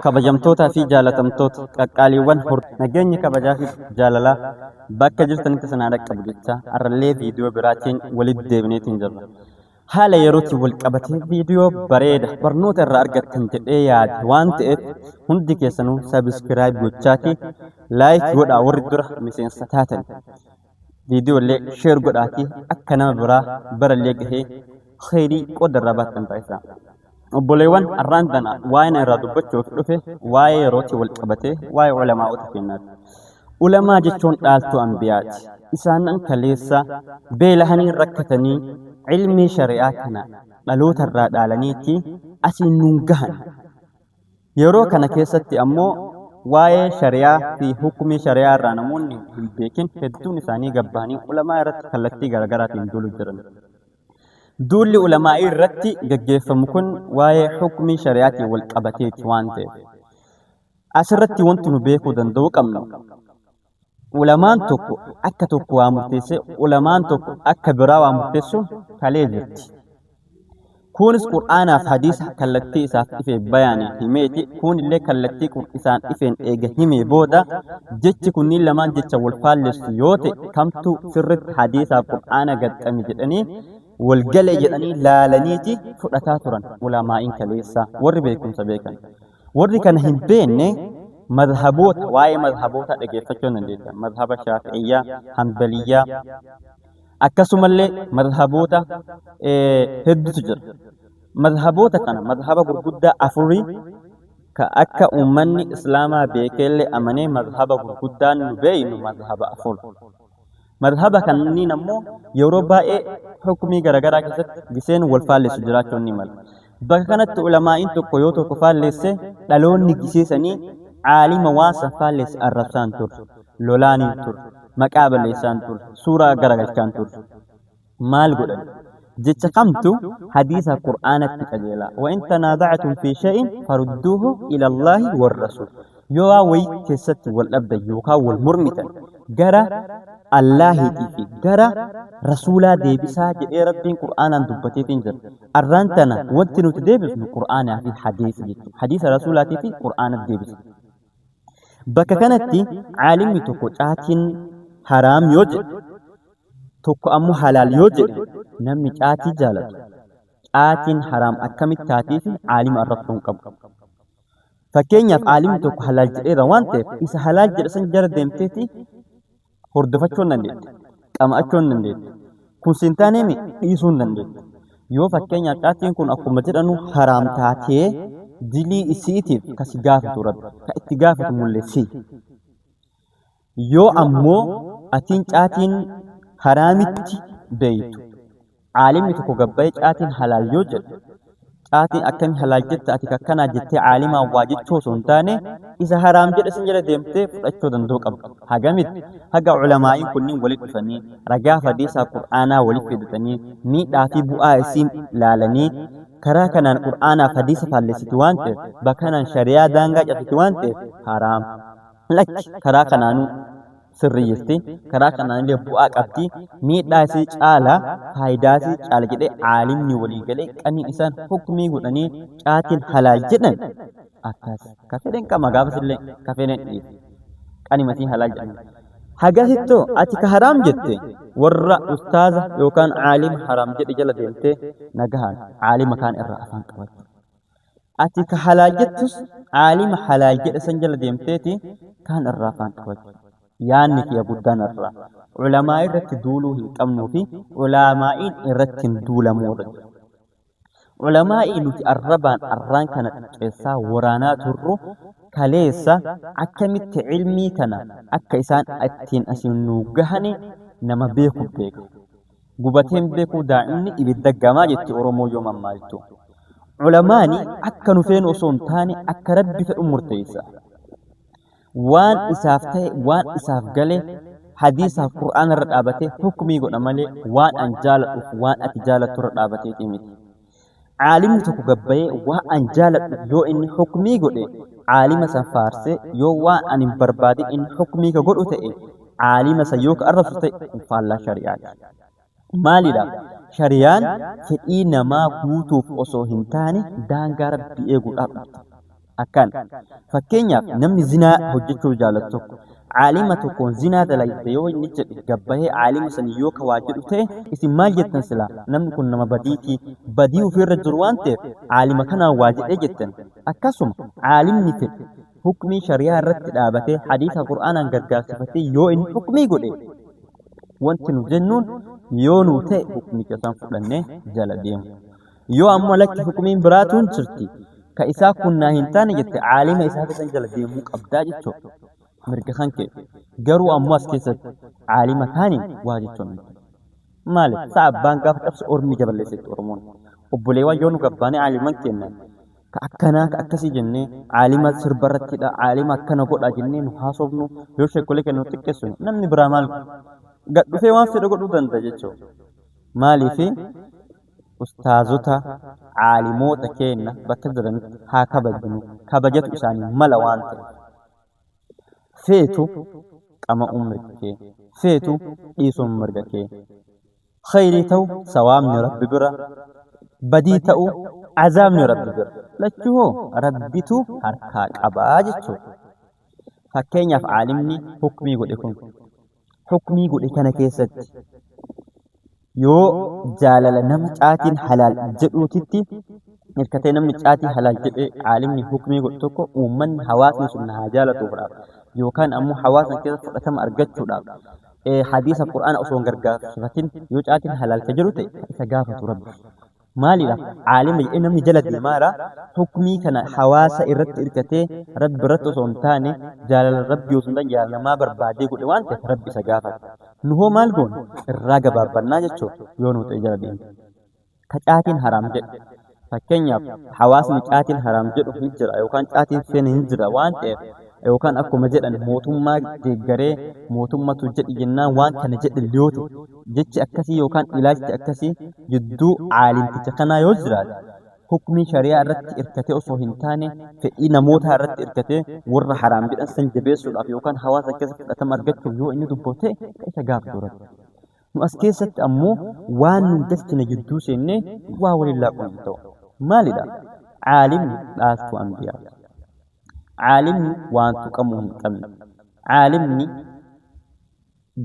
kabajamtootaa fi jaalatamtoota qaqqaaliiwwan nageenyi kabajaa fi jaalalaa bakka jirtanitti sanaa dhaqqabu jecha arrallee viidiyoo biraatiin walitti deebineetiin jirra. Haala yerootti wal qabatee viidiyoo bareeda barnoota irraa argattan jedhee yaade waan ta'eef hundi keessanuu sabiskiraayib gochaatii laayik godhaa warri dura miseensa taatan. Viidiyoolee sheer godhaatii akka nama biraa barallee gahee khayrii qoodarraa baattan taasisaa. Obboleewwan arraan tana waa'ee irraa dubbachuuf dhufe waa'ee yerootti wal qabatee waa'ee ulamaa'ota kennaati. Ulamaa jechuun dhaaltuu anbiyaati. Isaanan kaleessa beelahanii rakkatanii ilmii shari'aa kana dhaloota irraa dhaalaniitti asiin nuun gahan. Yeroo kana keessatti ammoo waa'ee shari'aa fi hukumii shari'aa irraa namoonni hin beekin hedduun isaanii gabbahanii ulamaa irratti kallattii garaagaraatiin duulu jiran. Duulli ulamaa irratti gaggeeffamu kun waa'ee hukumii shari'aatiin wal qabateeti waan ta'eef. Asirratti wanti nu beekuu danda'u qabnu ulamaan tokko akka tokko waa murteessee ulamaan tokko akka biraa waa murteessuun kalee jirti. Kunis Qur'aanaaf hadiisa kallattii isaaf ifee bayaanii himeeti. Kun illee kallattii isaan ifeen eega himee booda jechi kunniin lamaan jecha wal faallessu yoo ta'e kamtu sirritti hadiisaaf Qur'aana gaxxame jedhanii walgale jedhanii laalaniiti fudhataa turan ulamaa'iin kaleessaa warri beekumsa beekan. Warri kana hin beekne madhaboota waa'ee madhaboota dhageeffachuu dandeessa. Madhaba Shaafi'iyyaa, Hanbaliyyaa akkasumallee madhaboota hedduutu jira. Madhaboota kana madhaba gurguddaa afurii ka akka uummanni Islaamaa beekellee amanee madhaba gurguddaan nu beeynu madhaba afur. Madhaba kanneen ammoo yeroo baay'ee hukumii garaagaraa keessatti giseen wal faallessu jiraachuu ni mala. Bakka kanatti ulamaa'iin tokko yoo tokko faallesse dhaloonni giseesanii caalima waan san faallesse arrabsaan turre, lolaaniin turre, maqaa balleessaan turre, suuraa garagalchaan turre. Maal godhan? Jecha kamtu hadiisa Qur'aanatti qajeelaa. Wa in tanaaza'tum fi shay'in farudduuhu ila Allaahi war rasuul. Yoo waa wayii keessatti wal dhabdan yookaan wal mormitan gara Allaahiitii fi gara rasuulaa deebisaa jedhee Rabbiin Qur'aanaan dubbateetiin jira. Arraan tana wanti nuti deebisnu Qur'aanaa fi hadiisa jechuudha. Hadiisa rasuulaatii fi Qur'aanatti deebisa. Bakka kanatti caalimni tokko caatiin haraam yoo jedhe tokko ammoo halaal yoo jedhe namni caatii jaalatu. Caatiin haraam akkamitti taatii fi caalima arrabsuu hin qabu. Fakkeenyaaf caalimni tokko halaal jedheera waan ta'eef isa halaal jedhe san jara deemteeti hordofachuu hin dandeettu. Qama'achuu hin dandeettu. Kun sintaanee dhiisuu hin dandeettu. Yoo fakkeenyaaf caatiin kun akkuma jedhanu haraam taatee dilii isiitiif kasi gaafatu rabbi ka itti gaafatu mul'issi. Yoo ammoo atiin caatiin haraamitti beeytu caalimni tokko gabbayee caatiin halaal yoo jedhu caatiin akkamii halaal jette ati akkanaa jettee caalimaan waa jechuu osoo hin taane isa haraam jedhe sin jala deemtee fudhachuu danda'u qabda. Hagamitti haga ulamaa'iin kunniin walitti dhufanii ragaa hadiisaa Qur'aanaa walitti fidatanii miidhaa fi bu'aa isiin laalanii karaa kanaan Qur'aanaaf hadiisa faallessiti waan ta'eef bakkanaan shari'aa daangaa cabsiti waan ta'eef haraam. Lakki karaa kanaanuu sirriyyifti karaa kanaanillee bu'aa qabdi miidhaa isii caalaa faayidaa isii caala jedhee caalimni walii galee qanii isaan hukumii godhanii caatiin halaal jedhan akkas kafedhen qama gaafasillee kafedhen dhiisu qanimatiin halaal jedhan. Hagasittoo ati ka haraam jette warra ustaaza yookaan caalima haraam jedhe jala deemtee nagahaan caalima kaan irraa afaan qabatu. Ati ka halaal jettus caalima halaal jedhe san jala deemteeti kaan irraa afaan qabatu. Yaanni kiyya guddaan irraa ulamaa irratti duuluu hin qabnuu fi ulamaa'iin irratti hin duulamuu irra jira. Ulamaa'ii nuti arraan kana xiqqeessaa waraanaa turru kaleessa akkamitti ilmii kana akka isaan ittiin asiin nuu gahani nama beeku beeka. Gubateen beekuu daa'imni ibidda gamaa jetti Oromoo yoo mammaaltu. Ulamaani akka nu feenu osoo hin taane akka Rabbi fedhu murteessa. Waan isaaf ta'e waan isaaf gale hadiisaaf Qur'aana irra dhaabatee hukumii godha malee waan an jaaladhuuf waan ati jaalattu irra dhaabateeti miti. Caalimni tokko gabbayee waan an jaaladhu yoo inni hukumii godhe caalima san faarsee yoo waan ani hin barbaade inni hukumii ka godhu ta'e caalima san yoo ka arrabsu ta'e faallaa shari'aati. Maalidhaaf? Shari'aan fedhii namaa guutuuf osoo hin taane daangaa Rabbii eeguudhaaf dhufte. أكان فكينيا نمني زنا هجتو جالتو عالمة تكون زنا دلائي يو نجد قبه عالم سنيوك واجدته اسم مال جتن سلا نمني كن نما بديو في الرجروان تيب عالم كان واجد جتن أكاسم عالم نفت حكمي شريعة رت دابته حديث القرآن عن قرقار صفتي يو إن حكمي قولي وانت نجنون يو نوتي حكمي كسان فلنه جلدين يو أمو لك حكمي براتون سرتي كإسا كنا هنتان جت عالم إسا كسان جلدين مقبدا جتشو مرق خانك قرو أمواس كيست عالم ثاني واجدتون مالك صعب بانقاف تفس أرمي جبل ليست أرمون وبليوا يونو قباني عالمان كينا كأكنا كأكسي جنة عالمة سربرت كده عالمة كنا قد جنة نحاسبنو يوشك كل كنو تكسون نمني برامال قد في وان في رقود دنتجتشو مالي في أستاذوتا عالموتا كينا بكدرن ها كبجت إساني ملوانت فيتو كما أمرك فيتو إيسو مرقك خيري تو سوام رب برا بدي تو عذاب رب برا لكهو ربيتو هركاك أباجتو فكين يفعلمني حكمي قد يكون حكمي قد يكون كيست يو جالل نمجاتين حلال جدوتي إركتين نمجاتي حلال جدو عالمني حكمي قد تكو ومن حواسن سنها جالتو برا يو كان أمو حواسن كيست فتم أرقجتو داب حديث القرآن أصلا قرقاف فتن يو جاتين حلال كجروتي إساقافة رب مالي لا عالم إنما جلد المارا حكمي كان حواسة إرت إركتي رب رت صنتاني جلال الرب يوسندان جلال ما بربادي قل وانت رب سقافة نهو مالقون الراقة بابنا جتشو يونو تجردين كتاتين حرام جد فكين ياب حواس مكاتين حرام جد هجرة يوكان كاتين فين هجرة وانت يوكان أكو مجدن موتما جيغري موتما تجد جنان وان كان جد اليوتو جتش أكسي يوكان إلاج أكسي جدو عالم تتخنا يوزراد حكمي شريعة رت إركتي أصو هنتاني فإنا موتها رت إركتي ور حرام جد أنسان جبيسو الأف يوكان حواسا كسف أتمر جدكم يو إني دبوتي كيسا قاف دورت مؤسكيسة أمو وان نجستنا جدو سيني واولي الله قلتو مالي دا عالم آسكو أنبياء عالمني وانتو كمهم كمي عالمني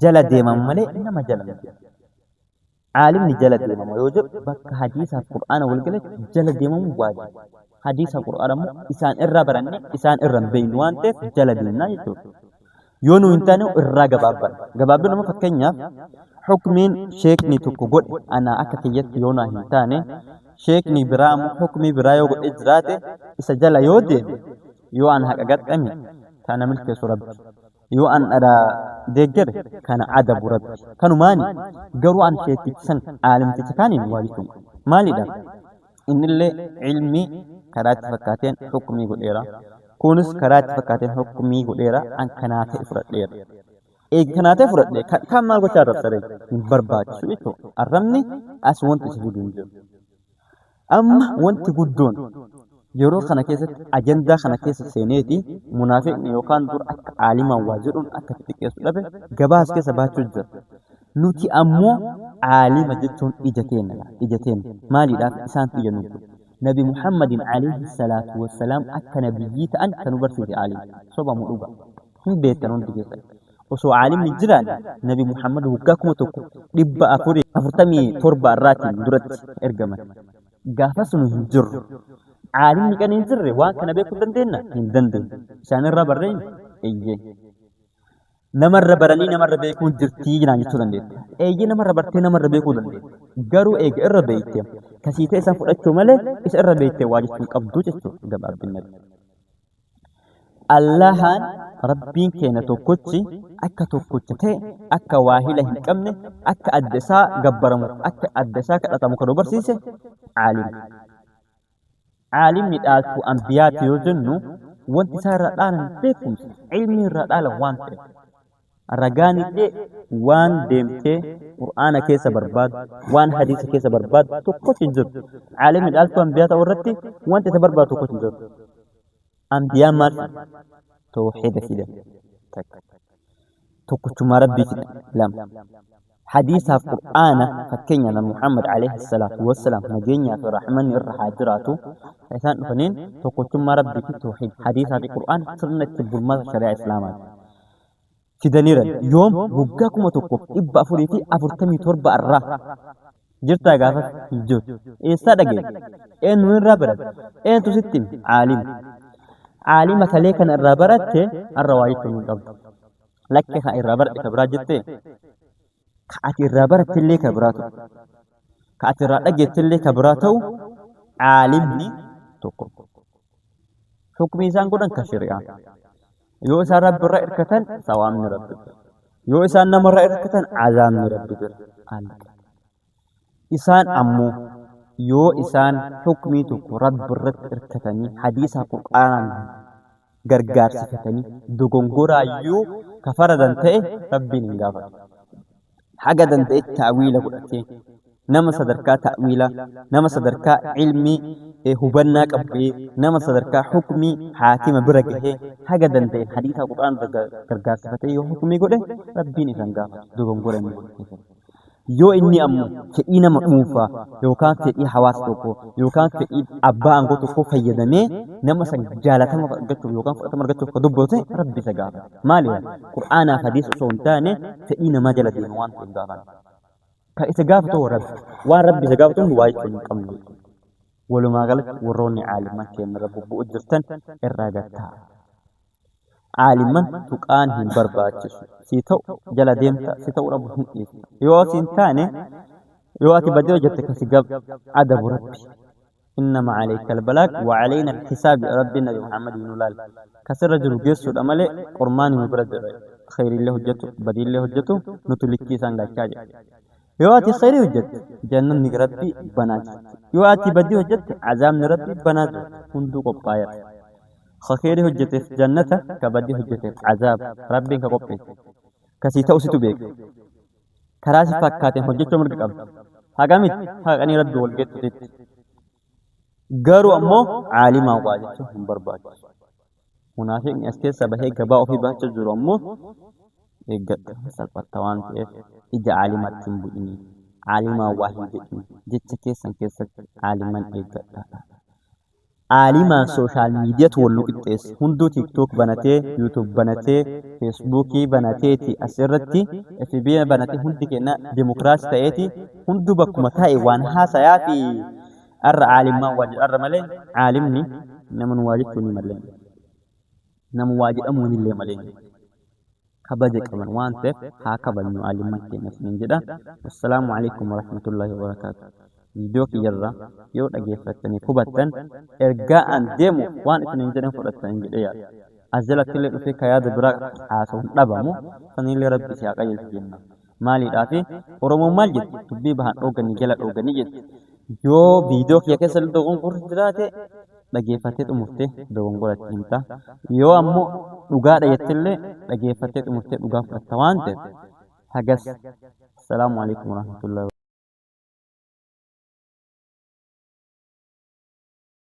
جل ديما ملي إنما جل عالمني جل ديما يوجب بك حديث القرآن والقلت جل ديما واجب حديث القرآن إسان إرى برني إسان إرى بين وانتف جل دينا يتو يونو انتانو إرى قبابا نما فكينيا حكمين شيكني تكو أنا أكتيت يونا هنتاني شيكني برام حكمي برايو إجراته إسا جل يودي يو أن حققت أمي كان ملك رب يو أن أرى ديجر كان عدب رب كانوا ماني قروا أن شيء تكسن عالم تتكاني واجتم مالي دا إن اللي علمي كرات فكاتين حكمي قديرا كونس كرات فكاتين حكمي قديرا أن كانت إفراد لير إيه كانت إفراد لير كم مال قشار رب سري برباد شويتو الرمني أسوان تسجدون جو أما وانت قدون yeroo kana keessatti ajandaa kana keessa seeneeti munaafiqni yookaan dur akka aalimaa waa jedhuun akka xiqqeessu dhabe gabaas keessa baachuu jira. Nuti ammoo aalima jechuun ija keenya maaliidhaaf isaan ija nuti. Nabi Muhammadin alayhi salaatu wassalaam akka nabiyyii ta'an kan nu barsiise aalima sobamu dhuga hin beektan hundi keessatti. Osoo aalimni jiraan Nabi Muhammad waggaa 1447 irraatiin duratti ergaman. Gaafas nu hin jirru. عالم كان ينزر وان كان بيكون دندنا دندن شان الربرين ايجي نمر برني نمر بيكون جرتي جنا يتو دندن ايجي نمر برتي نمر بيكون دندن غرو ايج الربيت كسيته سان فدچو مله اس الربيت واجب قبضو جچو غباب بالنبي الله ربين كينا توكوتشي اكا توكوتشته اكا واهله هنقمن اكا ادسا غبرمو اكا ادسا كدتمو كدو برسيسه عالم عالم ندالتو أنبياء يوجنو وانت سار رألانا بيكم علمي رألانا وانت رغاني دي وان ديمتي قرآن كيسا برباد وان حديث كيسا برباد توقف انجر عالم ندالتو أنبياء تورتي وانت تبرباد توقف انجر أنبياء مال توحيد كده توقف ما ربي كده لام حديث القرآن فكينا محمد عليه الصلاة والسلام نجينا في الرحمن الرحاجراتو إنسان فنين تقولتم ما ربي في التوحيد حديث القرآن سنة بالمال شريعة إسلاما في دنيرا يوم وقاكم وتقف إبا فريتي أفرتمي تربى الرا جرتا غافت جوت إيه صدقين إيه نوين رابرت إيه تستم عالم عالمة ليكن الرابرت الرواية من قبل لك خا الرابرت كبراجت كأتي الرابرت اللي كبراتو كأتي الرابرت اللي كبراتو عالمني تقف حكم إنسان قدن كشريعة يو إسان رب الرأي كتن سوام رب يو إسان نمر رأي كتن عذاب رب إسان أمو يو إسان حكمي تكو رب الرأي كتني حديث القرآن غرغار سفتني دوغنغورا يو كفردن تأي ربي نغافر حاجة دن تأي تأويل قلتي نما صدركا تأويلا نما صدركا علمي هبنا قبي نما صدركا حكمي حاكم برقه حاجة دن تأي حديث القرآن غرغار سفتني يو حكمي قلت ربي نغافر دوغنغورا yoo inni ammoo fedhii nama dhuunfaa yookaan fedhii hawaasa tokko yookaan fedhii abbaa aangoo tokko fayyadamee nama san jaalatama argachuuf yookaan fudhatama argachuuf ka dubbate rabbi isa gaafa maali qur'aanaaf hadiis osoo hin taane fedhii namaa jala deemu waan ta'eef gaafan ka isa gaafatu rabbi waan rabbi isa gaafatu waa jechuun hin qabnu walumaa galatti warroonni caaliman keenya rabbi bu'u jirtan irraa gattaa عالما تقان هم برباچس سيتو جلا ديمتا سيتو رب يو سنتاني يو اتي بدو جتك سيغب ادب ربي انما عليك البلاغ وعلينا الحساب ربنا محمد بن الله كسر رجل جسد عمل قرمان مبرد خير الله حجته بديل الله حجته نتلكي سانغا چاج يو اتي خير حجت جنن ربي بناج يو اتي بدي حجت عذاب ربي بناج كندو قبايا خير حجته جنة كبدي حجته عذاب ربي كقبته كسي توسيتو بيك كراسي فكاتين حجته مرقب حقامت حقاني رب ولقيت غارو امو عالم واجته هم برباد منافق اسكي سبهي غبا في باچ جرو امو ايغت سلطوان اجا عالمات تنبوني عالم واحد جتكي سنكيس عالمان ايغت عالما سوشال ميديا تولو إتس هندو تيك توك بناتي يوتيوب بناتي فيسبوكي بناتي تي أسرتي FB بناتي هندي كنا ديمقراطي تأتي هندو بكمتاي وان هاسا يافي عالما واجد ملين عالمني نمن واجد كوني ملين نمن واجد أموني اللي ملين كبجك من وان تف هاكبا نو عالما كنا سنجدا والسلام عليكم ورحمة الله وبركاته video kiyarra yoo dhageeffatanii hubatan ergaa an deemu waan isin hin jedhan fudhatan jedhee yaada azalatti illee dhufee ka yaada biraa haasa'uun dhabamu sanillee rabbi si haa qajeelchu jenna maaliidhaaf oromoon maal jedhu dubbii bahan dhooganii jala dhooganii jedhu yoo video kiyya keessa dogongorri jiraate dhageeffattee xumurtee dogongoratti himta yoo ammoo dhugaadha jettillee dhageeffattee xumurtee dhugaa fudhatta waan ta'eef hagas. Assalamu alaikum warahmatullahi